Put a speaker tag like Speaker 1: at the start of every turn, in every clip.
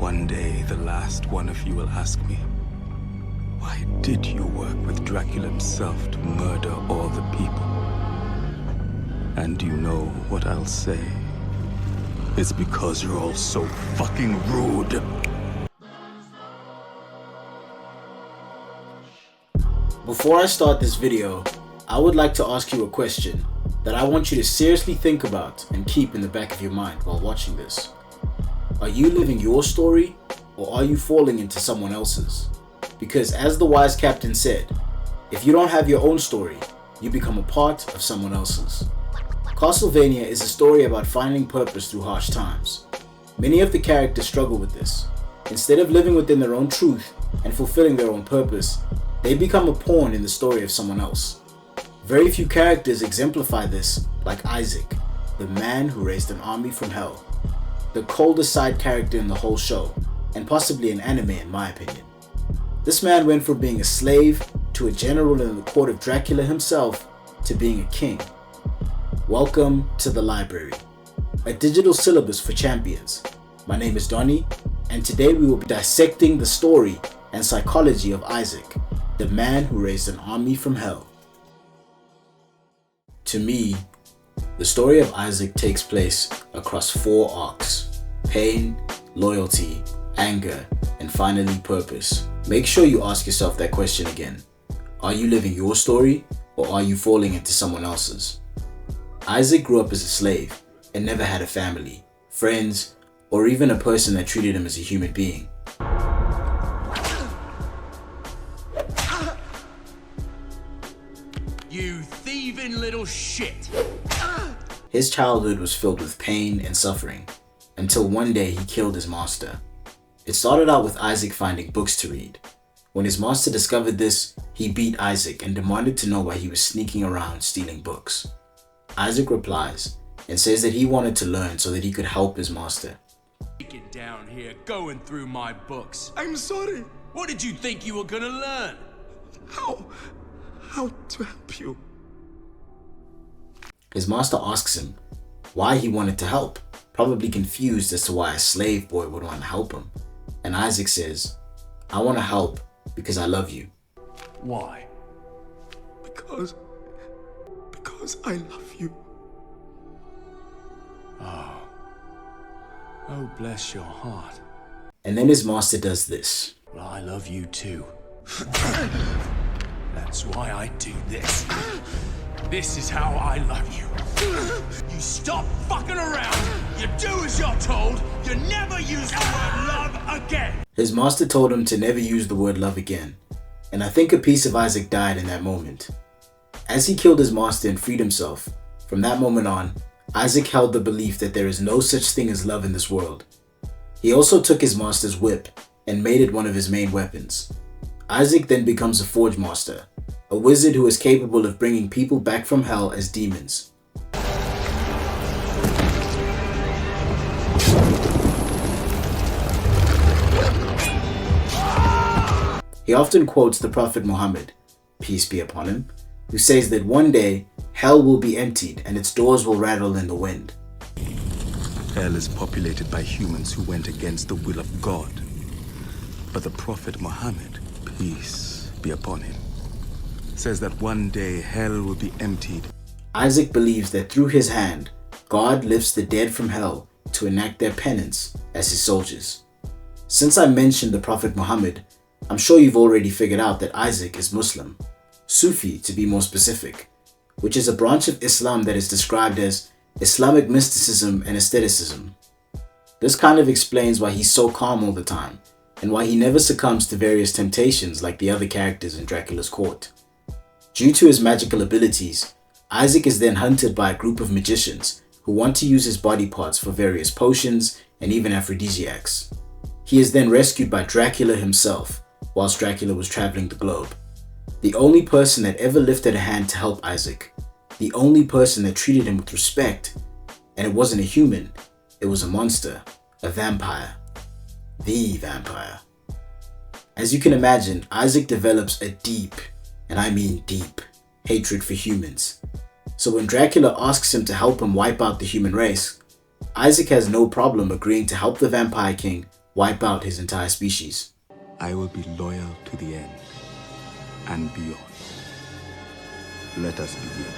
Speaker 1: one day the last one of you will ask me, why did you work with Dracula himself to murder all the people? And you know what I'll say? It's because you're all so fucking rude.
Speaker 2: Before I start this video, I would like to ask you a question that I want you to seriously think about and keep in the back of your mind while watching this. Are you living your story, or are you falling into someone else's? Because as the wise captain said, if you don't have your own story, you become a part of someone else's. Castlevania is a story about finding purpose through harsh times. Many of the characters struggle with this. Instead of living within their own truth and fulfilling their own purpose, they become a pawn in the story of someone else. Very few characters exemplify this, like Isaac, the man who raised an army from hell. The coldest side character in the whole show, and possibly an anime in my opinion. This man went from being a slave to a general in the court of Dracula himself to being a king. Welcome to the library, a digital syllabus for champions. My name is Donnie, and today we will be dissecting the story and psychology of Isaac, the man who raised an army from hell. To me, the story of Isaac takes place across 4 arcs: pain, loyalty, anger, and finally purpose. Make sure you ask yourself that question again. Are you living your story, or are you falling into someone else's? Isaac grew up as a slave and never had a family, friends, or even a person that treated him as a human being.
Speaker 3: You thieving little shit!
Speaker 2: His childhood was filled with pain and suffering, until one day he killed his master. It started out with Isaac finding books to read. When his master discovered this, he beat Isaac and demanded to know why he was sneaking around stealing books. Isaac replies and says that he wanted to learn so that he could help his master.
Speaker 3: Get down here going through my books.
Speaker 4: I'm sorry.
Speaker 3: What did you think you were gonna learn?
Speaker 4: How to help you?
Speaker 2: His master asks him why he wanted to help, probably confused as to why a slave boy would want to help him. And Isaac says, I want to help because I love you.
Speaker 3: Why?
Speaker 4: Because I love you.
Speaker 3: Oh, bless your heart.
Speaker 2: And then his master does this.
Speaker 3: Well, I love you too. That's why I do this. This is how I love you. You stop fucking around, you do as you're told, you never use the word love again.
Speaker 2: His master told him to never use the word love again, and I think a piece of Isaac died in that moment. As he killed his master and freed himself, from that moment on, Isaac held the belief that there is no such thing as love in this world. He also took his master's whip and made it one of his main weapons. Isaac then becomes a forge master, a wizard who is capable of bringing people back from hell as demons. He often quotes the Prophet Muhammad, peace be upon him, who says that one day hell will be emptied and its doors will rattle in the wind.
Speaker 1: Hell is populated by humans who went against the will of God. But the Prophet Muhammad, peace be upon him, says that one day hell will be emptied.
Speaker 2: Isaac believes that through his hand, God lifts the dead from hell to enact their penance as his soldiers. Since I mentioned the Prophet Muhammad, I'm sure you've already figured out that Isaac is Muslim, Sufi to be more specific, which is a branch of Islam that is described as Islamic mysticism and aestheticism. This kind of explains why he's so calm all the time, and why he never succumbs to various temptations like the other characters in Dracula's court. Due to his magical abilities, Isaac is then hunted by a group of magicians who want to use his body parts for various potions and even aphrodisiacs. He is then rescued by Dracula himself, whilst Dracula was traveling the globe. The only person that ever lifted a hand to help Isaac, the only person that treated him with respect, and it wasn't a human, it was a monster, a vampire. The vampire. As you can imagine, Isaac develops a deep, and I mean deep, hatred for humans. So when Dracula asks him to help him wipe out the human race, Isaac has no problem agreeing to help the Vampire King wipe out his entire species.
Speaker 1: I will be loyal to the end and beyond. Let us begin.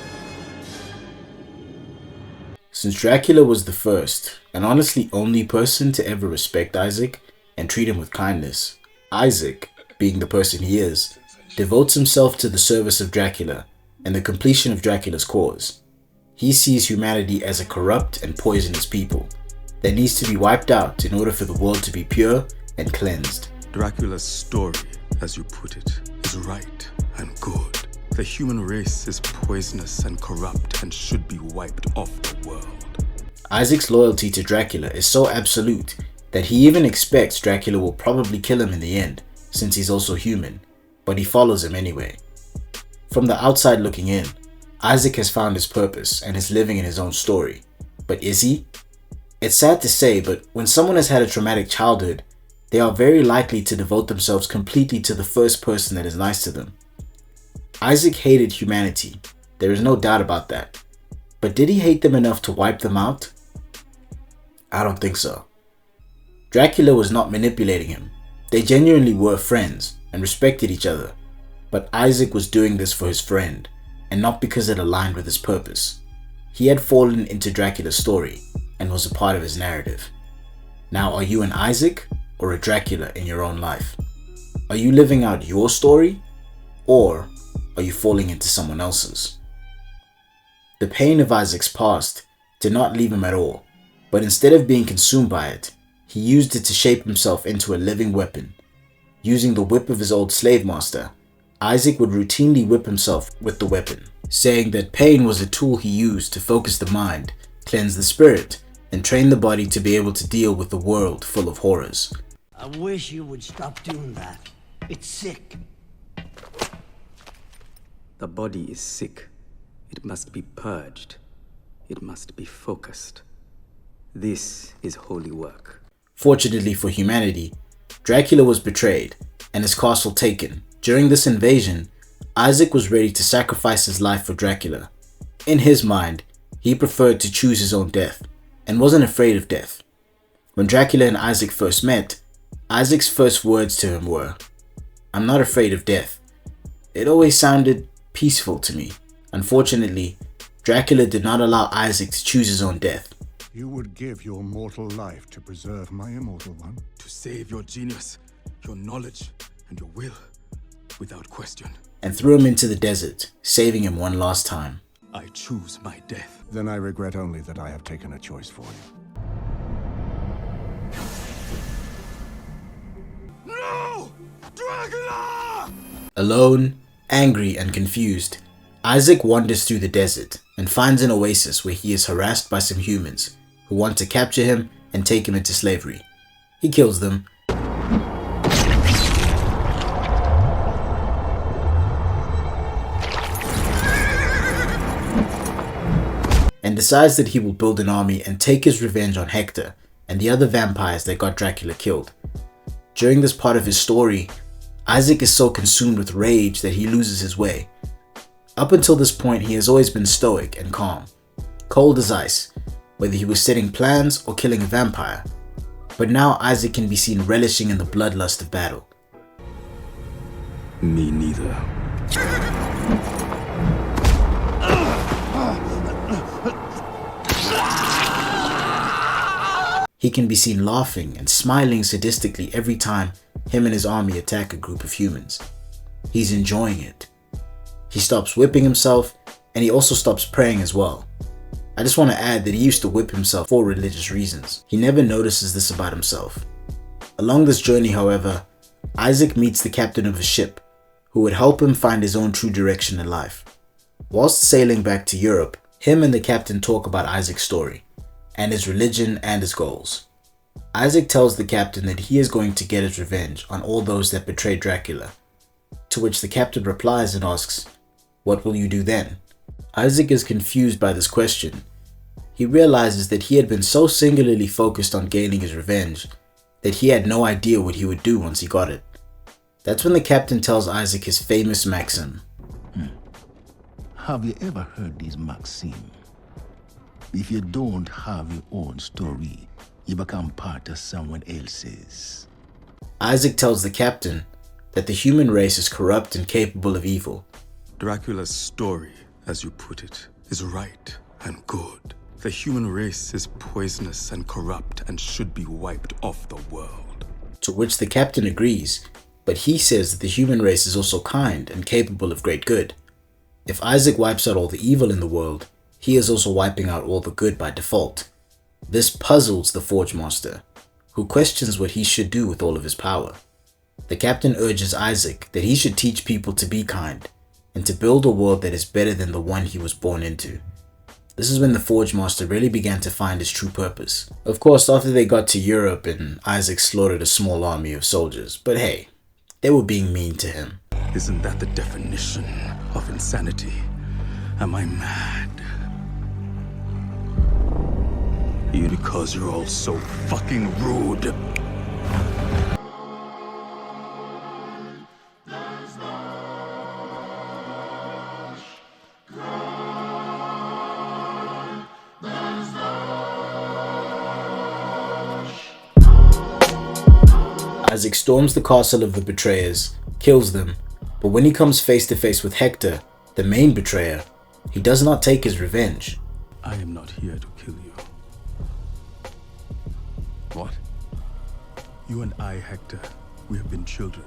Speaker 2: Since Dracula was the first, and honestly only person to ever respect Isaac and treat him with kindness, Isaac, being the person he is, devotes himself to the service of Dracula and the completion of Dracula's cause. He sees humanity as a corrupt and poisonous people that needs to be wiped out in order for the world to be pure and cleansed.
Speaker 1: Dracula's story, as you put it, is right and good. The human race is poisonous and corrupt and should be wiped off the world.
Speaker 2: Isaac's loyalty to Dracula is so absolute that he even expects Dracula will probably kill him in the end, since he's also human, but he follows him anyway. From the outside looking in, Isaac has found his purpose and is living in his own story. But is he? It's sad to say, but when someone has had a traumatic childhood, they are very likely to devote themselves completely to the first person that is nice to them. Isaac hated humanity, there is no doubt about that. But did he hate them enough to wipe them out? I don't think so. Dracula was not manipulating him. They genuinely were friends and respected each other. But Isaac was doing this for his friend, and not because it aligned with his purpose. He had fallen into Dracula's story and was a part of his narrative. Now, are you an Isaac or a Dracula in your own life? Are you living out your story, or are you falling into someone else's? The pain of Isaac's past did not leave him at all, but instead of being consumed by it, he used it to shape himself into a living weapon. Using the whip of his old slave master, Isaac would routinely whip himself with the weapon, saying that pain was a tool he used to focus the mind, cleanse the spirit, and train the body to be able to deal with a world full of horrors.
Speaker 5: I wish you would stop doing that. It's sick.
Speaker 1: The body is sick. It must be purged. It must be focused. This is holy work.
Speaker 2: Fortunately for humanity, Dracula was betrayed and his castle taken. During this invasion, Isaac was ready to sacrifice his life for Dracula. In his mind, he preferred to choose his own death and wasn't afraid of death. When Dracula and Isaac first met, Isaac's first words to him were, "I'm not afraid of death." It always sounded peaceful to me. Unfortunately, Dracula did not allow Isaac to choose his own death.
Speaker 6: You would give your mortal life to preserve my immortal one?
Speaker 1: To save your genius, your knowledge, and your will, without question.
Speaker 2: And threw him into the desert, saving him one last time.
Speaker 1: I choose my death.
Speaker 6: Then I regret only that I have taken a choice for you.
Speaker 3: No! Dracula!
Speaker 2: Alone, angry, and confused, Isaac wanders through the desert and finds an oasis where he is harassed by some humans who want to capture him and take him into slavery. He kills them, and decides that he will build an army and take his revenge on Hector and the other vampires that got Dracula killed. During this part of his story, Isaac is so consumed with rage that he loses his way. Up until this point, he has always been stoic and calm, cold as ice, whether he was setting plans or killing a vampire. But now Isaac can be seen relishing in the bloodlust of battle.
Speaker 1: Me neither.
Speaker 2: He can be seen laughing and smiling sadistically every time him and his army attack a group of humans. He's enjoying it. He stops whipping himself, and he also stops praying as well. I just want to add that he used to whip himself for religious reasons. He never notices this about himself. Along this journey, however, Isaac meets the captain of a ship who would help him find his own true direction in life. Whilst sailing back to Europe, him and the captain talk about Isaac's story, and his religion and his goals. Isaac tells the captain that he is going to get his revenge on all those that betrayed Dracula, to which the captain replies and asks, "What will you do then?" Isaac is confused by this question. He realizes that he had been so singularly focused on gaining his revenge that he had no idea what he would do once he got it. That's when the captain tells Isaac his famous maxim.
Speaker 7: Have you ever heard this maxim? If you don't have your own story, you become part of someone else's.
Speaker 2: Isaac tells the captain that the human race is corrupt and capable of evil.
Speaker 1: Dracula's story, as you put it, is right and good. The human race is poisonous and corrupt and should be wiped off the world.
Speaker 2: To which the captain agrees, but he says that the human race is also kind and capable of great good. If Isaac wipes out all the evil in the world, he is also wiping out all the good by default. This puzzles the Forge Master, who questions what he should do with all of his power. The captain urges Isaac that he should teach people to be kind and to build a world that is better than the one he was born into. This is when the Forge Master really began to find his true purpose. Of course, after they got to Europe and Isaac slaughtered a small army of soldiers, but hey, they were being mean to him.
Speaker 1: Isn't that the definition of insanity? Am I mad? Because you're all so fucking rude.
Speaker 2: Isaac storms the castle of the betrayers, kills them, but when he comes face to face with Hector, the main betrayer, he does not take his revenge.
Speaker 1: I am not here to kill you.
Speaker 7: What?
Speaker 1: You and I, Hector, we have been children.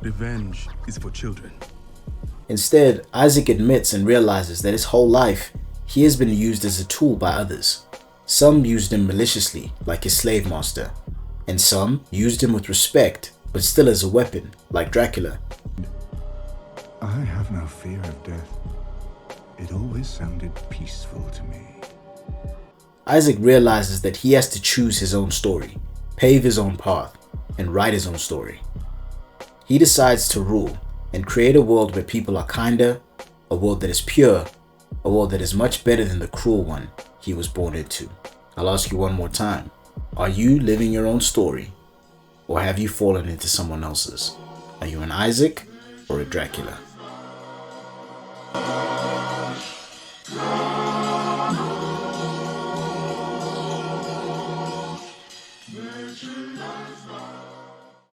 Speaker 1: Revenge is for children.
Speaker 2: Instead, Isaac admits and realizes that his whole life, he has been used as a tool by others. Some used him maliciously, like his slave master, and some used him with respect, but still as a weapon, like Dracula.
Speaker 6: I have no fear of death. It always sounded peaceful to me.
Speaker 2: Isaac realizes that he has to choose his own story, pave his own path, and write his own story. He decides to rule and create a world where people are kinder, a world that is pure, a world that is much better than the cruel one he was born into. I'll ask you one more time. Are you living your own story, or have you fallen into someone else's? Are you an Isaac or a Dracula?